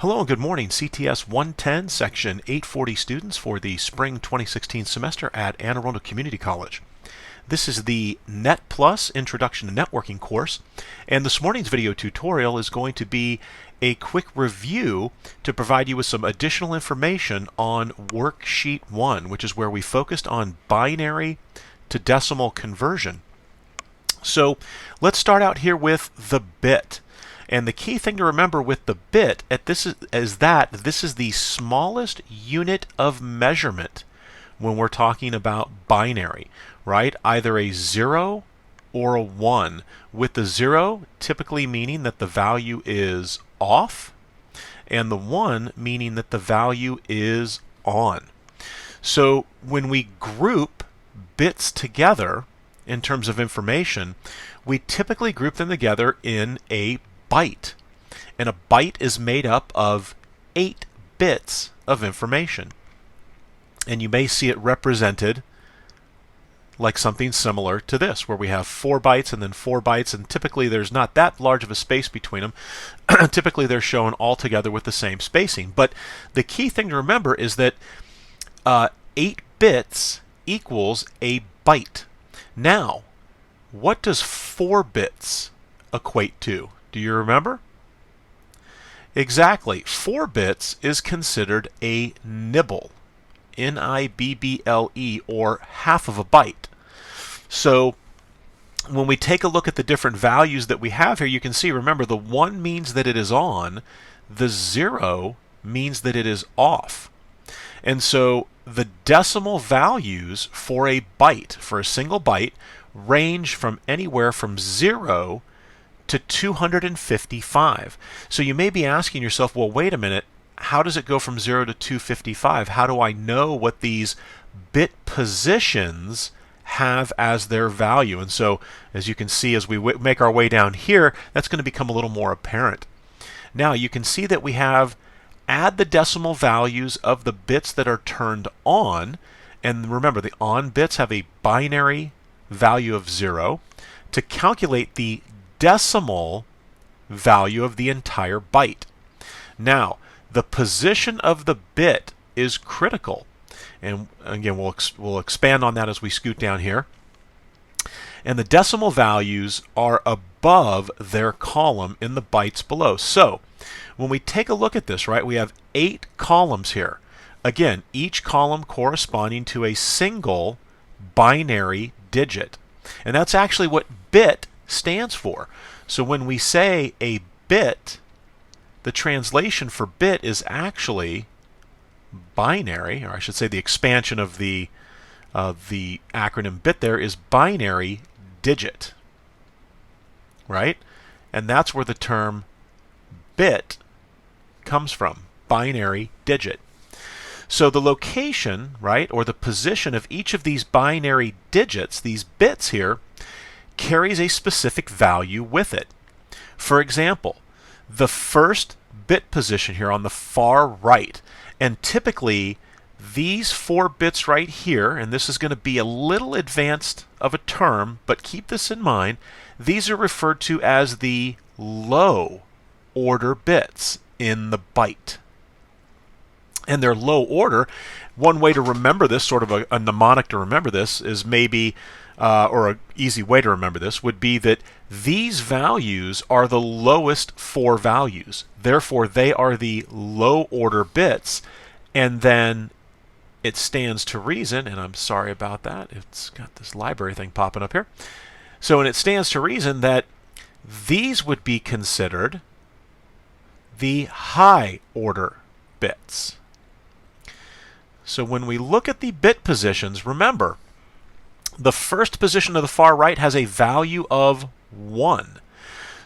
Hello and good morning, CTS110 Section 840 students for the Spring 2016 semester at Anne Arundel Community College. This is the Net Plus Introduction to Networking course, and this morning's video tutorial is going to be a quick review to provide you with some additional information on Worksheet 1, which is where we focused on binary to decimal conversion. So let's start out here with the bit. And the key thing to remember with the bit is that this is the smallest unit of measurement when we're talking about binary, right? Either a 0 or a 1, with the 0 typically meaning that the value is off, and the 1 meaning that the value is on. So when we group bits together in terms of information, we typically group them together in a byte. And a byte is made up of 8 bits of information. And you may see it represented like something similar to this, where we have 4 bytes and then 4 bytes, and typically there's not that large of a space between them. Typically they're shown all together with the same spacing. But the key thing to remember is that 8 bits equals a byte. Now, what does 4 bits equate to? Do you remember? Exactly. 4 bits is considered a nibble. N-I-B-B-L-E, or half of a byte. So when we take a look at the different values that we have here, you can see, remember, the 1 means that it is on, the 0 means that it is off. And so the decimal values for a byte, for a single byte, range from anywhere from 0 to 255. So you may be asking yourself, well, wait a minute, how does it go from 0 to 255? How do I know what these bit positions have as their value? And so, as you can see, as we make our way down here, that's going to become a little more apparent. Now, you can see that we have add the decimal values of the bits that are turned on, and remember, the on bits have a binary value of 0, to calculate the decimal value of the entire byte. Now, the position of the bit is critical, and again we'll expand on that as we scoot down here. And the decimal values are above their column in the bytes below. So when we take a look at this, right, we have 8 columns here. Again, each column corresponding to a single binary digit, and that's actually what bit stands for. So when we say a bit, the translation for bit is actually binary, or I should say the expansion of the acronym bit there is binary digit, right? And that's where the term bit comes from, binary digit. So the location, right, or the position of each of these binary digits, these bits here, carries a specific value with it. For example, the first bit position here on the far right, and typically these 4 bits right here, and this is going to be a little advanced of a term, but keep this in mind, these are referred to as the low order bits in the byte. And they're low order. One way to remember this, sort of a mnemonic to remember this, is maybe or an easy way to remember this would be that these values are the lowest 4 values. Therefore, they are the low order bits, and then it stands to reason, and I'm sorry about that, it's got this library thing popping up here. So, and it stands to reason that these would be considered the high order bits. So when we look at the bit positions, remember, the first position of the far right has a value of 1.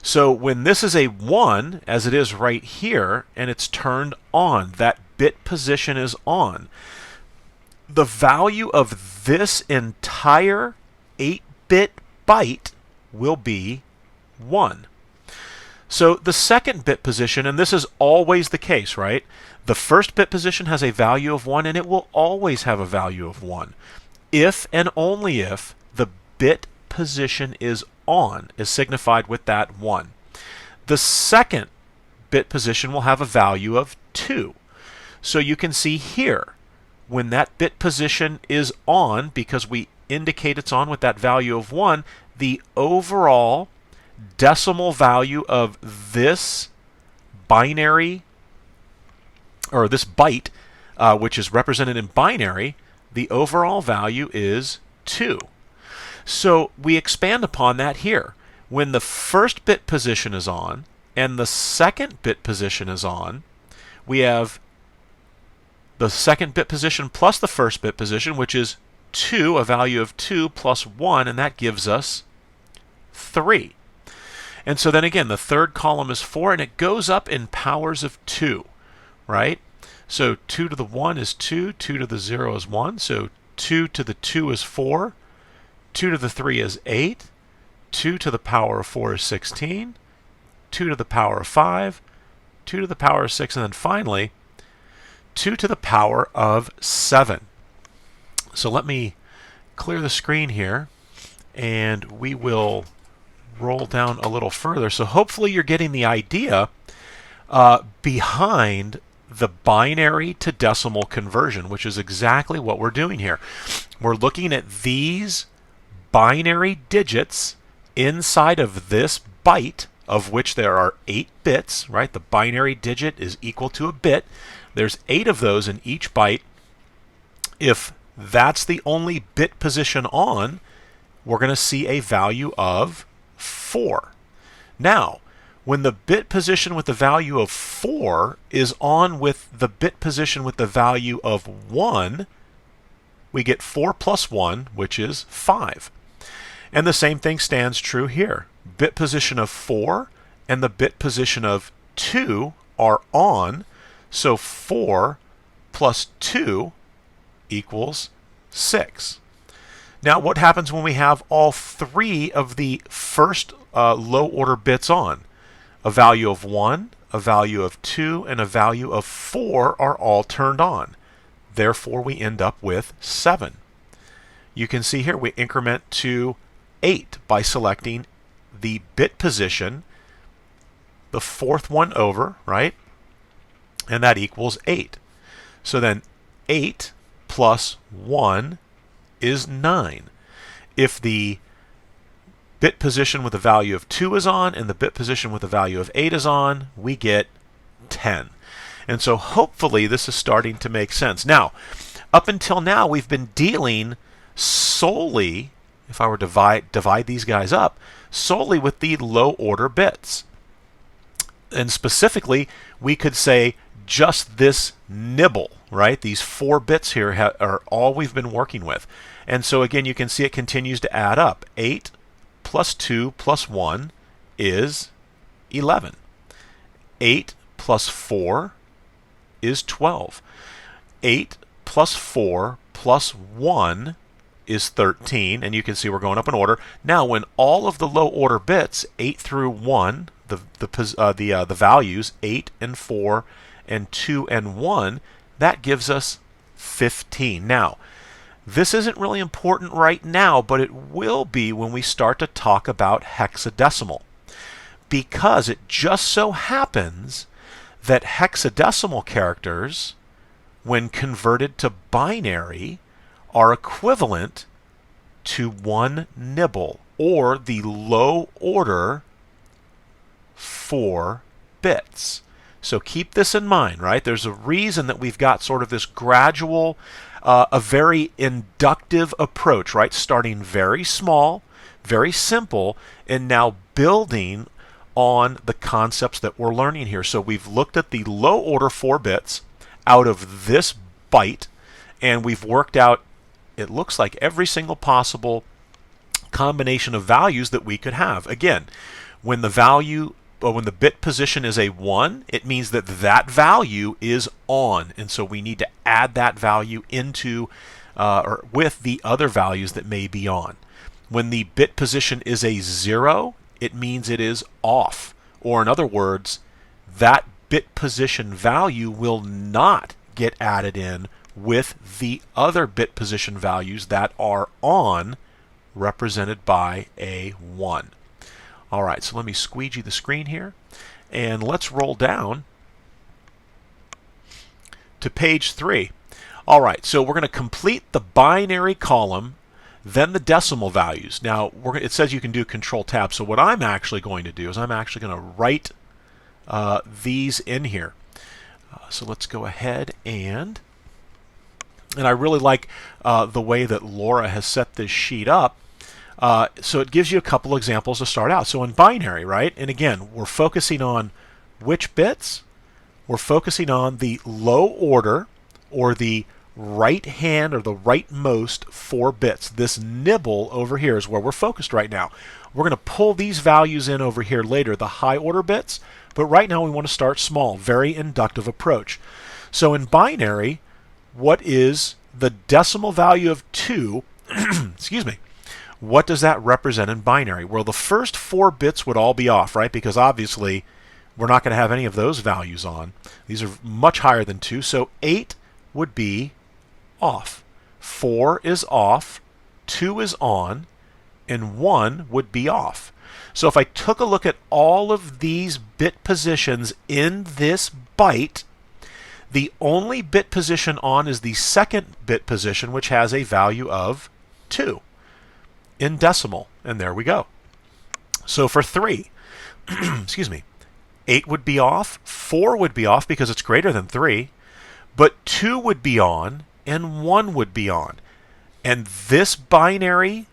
So when this is a 1, as it is right here, and it's turned on, that bit position is on, the value of this entire 8-bit byte will be 1. So the second bit position, and this is always the case, right? The first bit position has a value of 1, and it will always have a value of 1. If and only if the bit position is on, is signified with that 1. The second bit position will have a value of 2. So you can see here, when that bit position is on, because we indicate it's on with that value of 1, the overall decimal value of this binary, or this byte, which is represented in binary, the overall value is 2. So we expand upon that here. When the first bit position is on and the second bit position is on, we have the second bit position plus the first bit position, which is 2, a value of 2 plus 1, and that gives us 3. And so then again, the third column is 4, and it goes up in powers of 2, right? So 2 to the 1 is 2, 2 to the 0 is 1, so 2 to the 2 is 4, 2 to the 3 is 8, 2 to the power of 4 is 16, 2 to the power of 5, 2 to the power of 6, and then finally 2 to the power of 7. So let me clear the screen here, and we will roll down a little further. So hopefully you're getting the idea behind the binary to decimal conversion, which is exactly what we're doing here. We're looking at these binary digits inside of this byte, of which there are 8 bits, right? The binary digit is equal to a bit. There's 8 of those in each byte. If that's the only bit position on, we're going to see a value of 4. Now, when the bit position with the value of 4 is on with the bit position with the value of 1, we get 4 plus 1, which is 5. And the same thing stands true here. Bit position of 4 and the bit position of 2 are on, so 4 plus 2 equals 6. Now, what happens when we have all 3 of the first low order bits on? A value of 1, a value of 2, and a value of 4 are all turned on. Therefore, we end up with 7. You can see here we increment to 8 by selecting the bit position, the fourth one over, right? And that equals 8. So then 8 plus 1 is 9. If the bit position with the value of 2 is on and the bit position with the value of 8 is on, we get 10. And so hopefully this is starting to make sense. Now, up until now, we've been dealing solely, if I were to divide these guys up, solely with the low order bits. And specifically, we could say just this nibble, right? These 4 bits here are all we've been working with. And so again, you can see it continues to add up. 8 plus 2 plus 1 is 11. 8 plus 4 is 12. 8 plus 4 plus 1 is 13, and you can see we're going up in order. Now, when all of the low order bits, 8 through 1, the values 8 and 4 and 2 and 1, that gives us 15. Now, this isn't really important right now, but it will be when we start to talk about hexadecimal, because it just so happens that hexadecimal characters, when converted to binary, are equivalent to 1 nibble, or the low order 4 bits. So keep this in mind, right? There's a reason that we've got sort of this gradual, a very inductive approach, right? Starting very small, very simple, and now building on the concepts that we're learning here. So we've looked at the low order 4 bits out of this byte, and we've worked out, it looks like, every single possible combination of values that we could have. Again, when the bit position is a 1, it means that that value is on, and so we need to add that value into or with the other values that may be on. When the bit position is a 0, it means it is off, or in other words, that bit position value will not get added in with the other bit position values that are on, represented by a 1. All right, so let me squeegee the screen here, And let's roll down to page 3. All right, so we're going to complete the binary column, then the decimal values. Now, it says you can do Control-Tab, so what I'm actually going to do is I'm actually going to write these in here. So let's go ahead and I really like the way that Laura has set this sheet up. So it gives you a couple examples to start out. So in binary, right? And again, we're focusing on which bits? We're focusing on the low order, or the right hand, or the rightmost 4 bits. This nibble over here is where we're focused right now. We're going to pull these values in over here later, the high order bits, but right now we want to start small. Very inductive approach. So in binary, what is the decimal value of 2? Excuse me. What does that represent in binary? Well, the first 4 bits would all be off, right? Because obviously we're not going to have any of those values on. These are much higher than 2, so 8 would be off. 4 is off, 2 is on, and 1 would be off. So if I took a look at all of these bit positions in this byte, the only bit position on is the second bit position, which has a value of 2 in decimal. And there we go. So for 3, excuse me, 8 would be off, 4 would be off because it's greater than 3, but 2 would be on, and 1 would be on. And this binary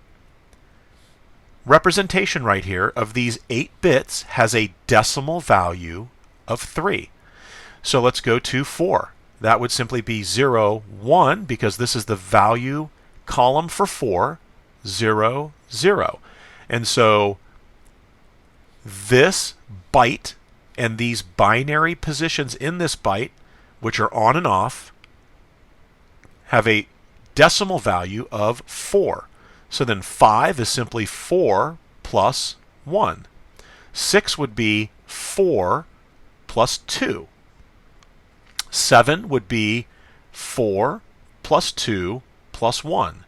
representation right here of these 8 bits has a decimal value of 3. So let's go to 4. That would simply be 0, 1, because this is the value column for 4, 0, 0. And so this byte and these binary positions in this byte, which are on and off, have a decimal value of 4. So then 5 is simply 4 plus 1. 6 would be 4 plus 2. 7 would be 4 plus 2 plus 1.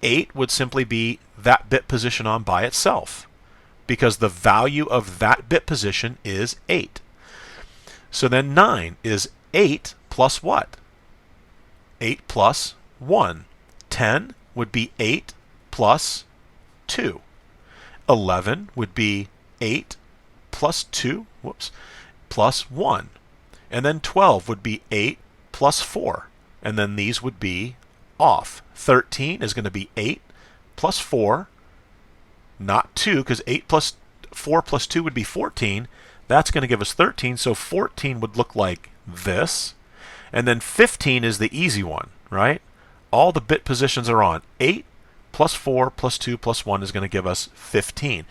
8 would simply be that bit position on by itself, because the value of that bit position is 8. So then 9 is 8 plus what? 8 plus 1. 10 would be 8 plus 2. 11 would be 8 plus 2, plus 1. And then 12 would be 8 plus 4. And then these would be off. 13 is going to be 8 plus 4, not 2, because 8 plus 4 plus 2 would be 14. That's going to give us 13, so 14 would look like this. And then 15 is the easy one, right? All the bit positions are on. 8 plus 4 plus 2 plus 1 is going to give us 15.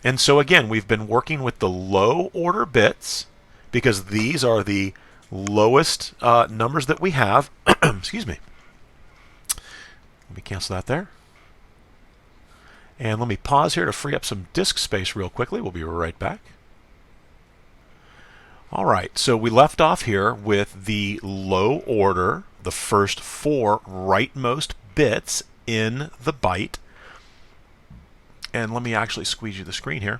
And so again, we've been working with the low order bits, because these are the lowest numbers that we have. Excuse me. Let me cancel that there. And let me pause here to free up some disk space real quickly. We'll be right back. All right, so we left off here with the low order, the first 4 rightmost bits in the byte. And let me actually squeeze you the screen here.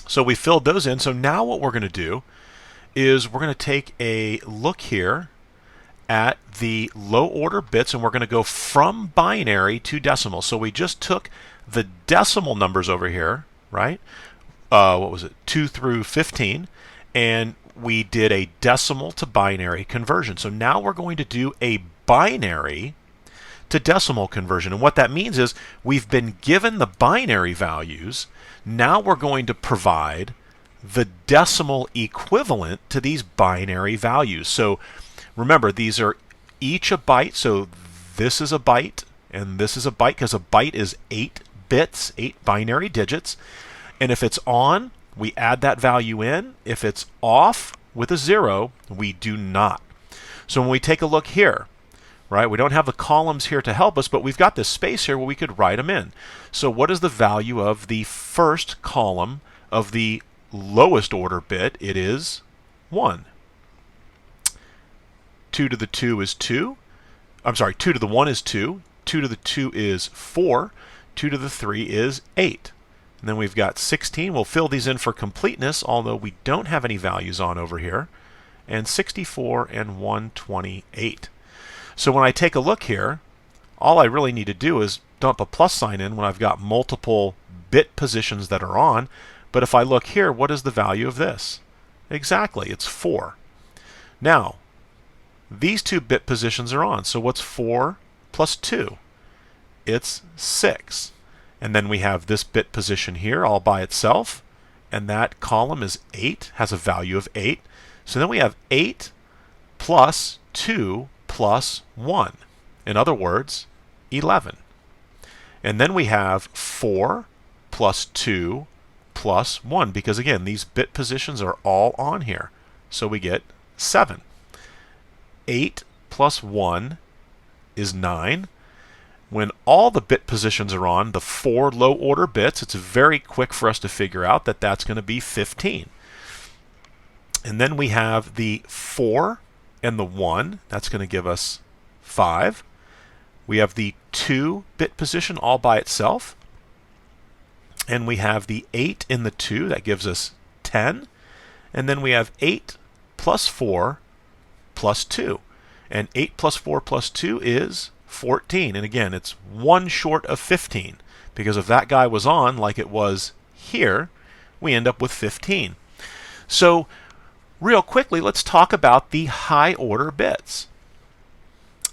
So we filled those in. So now what we're going to do is we're going to take a look here at the low order bits, and we're going to go from binary to decimal. So we just took the decimal numbers over here, right? What was it? 2 through 15. And we did a decimal to binary conversion. So now we're going to do a binary to decimal conversion. And what that means is we've been given the binary values. Now we're going to provide the decimal equivalent to these binary values. So remember, these are each a byte. So this is a byte, and this is a byte, because a byte is 8 bits, 8 binary digits. And if it's on, we add that value in. If it's off with a 0, we do not. So when we take a look here, right, we don't have the columns here to help us, but we've got this space here where we could write them in. So what is the value of the first column of the lowest order bit? It is 1. 2 to the 2 is 2. I'm sorry, 2 to the 1 is 2. 2 to the 2 is 4. 2 to the 3 is 8. And then we've got 16. We'll fill these in for completeness, although we don't have any values on over here. And 64 and 128. So when I take a look here, all I really need to do is dump a plus sign in when I've got multiple bit positions that are on. But if I look here, what is the value of this? Exactly, it's 4. Now, these two bit positions are on. So what's 4 plus 2? It's 6. And then we have this bit position here all by itself. And that column is 8, has a value of 8. So then we have 8 plus 2 plus 1. In other words, 11. And then we have 4 plus 2 plus 1, because again, these bit positions are all on here. So we get 7. 8 plus 1 is 9. When all the bit positions are on, the 4 low order bits, it's very quick for us to figure out that that's going to be 15. And then we have the 4 and the 1. That's going to give us 5. We have the 2 bit position all by itself. And we have the 8 in the 2. That gives us 10. And then we have 8 plus 4 plus 2. And 8 plus 4 plus 2 is 14. And again, it's 1 short of 15. Because if that guy was on like it was here, we end up with 15. So real quickly, let's talk about the high order bits.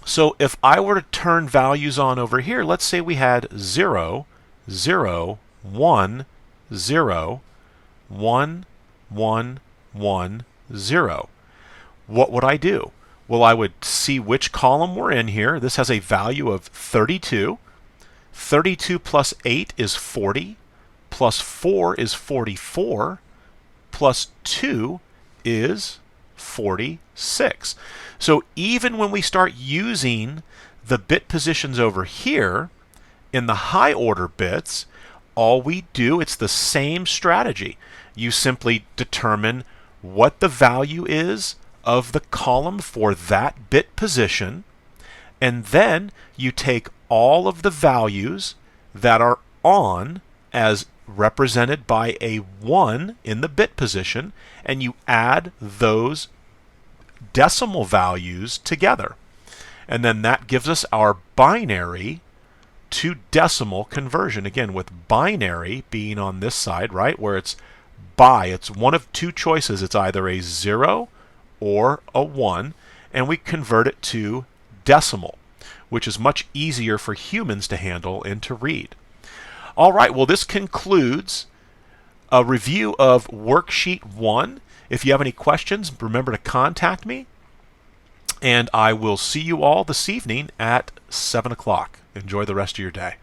So if I were to turn values on over here, let's say we had 0, 0, 1, 0, 1, 1, 1, 0. What would I do? Well, I would see which column we're in here. This has a value of 32. 32 plus 8 is 40. Plus 4 is 44. Plus 2 is 46. So even when we start using the bit positions over here in the high order bits, all we do, it's the same strategy. You simply determine what the value is of the column for that bit position, and then you take all of the values that are on as represented by a 1 in the bit position, and you add those decimal values together. And then that gives us our binary to decimal conversion. Again, with binary being on this side, right, where it's it's one of two choices. It's either a 0 or a 1, and we convert it to decimal, which is much easier for humans to handle and to read. All right, well, this concludes a review of Worksheet 1. If you have any questions, remember to contact me, and I will see you all this evening at 7 o'clock. Enjoy the rest of your day.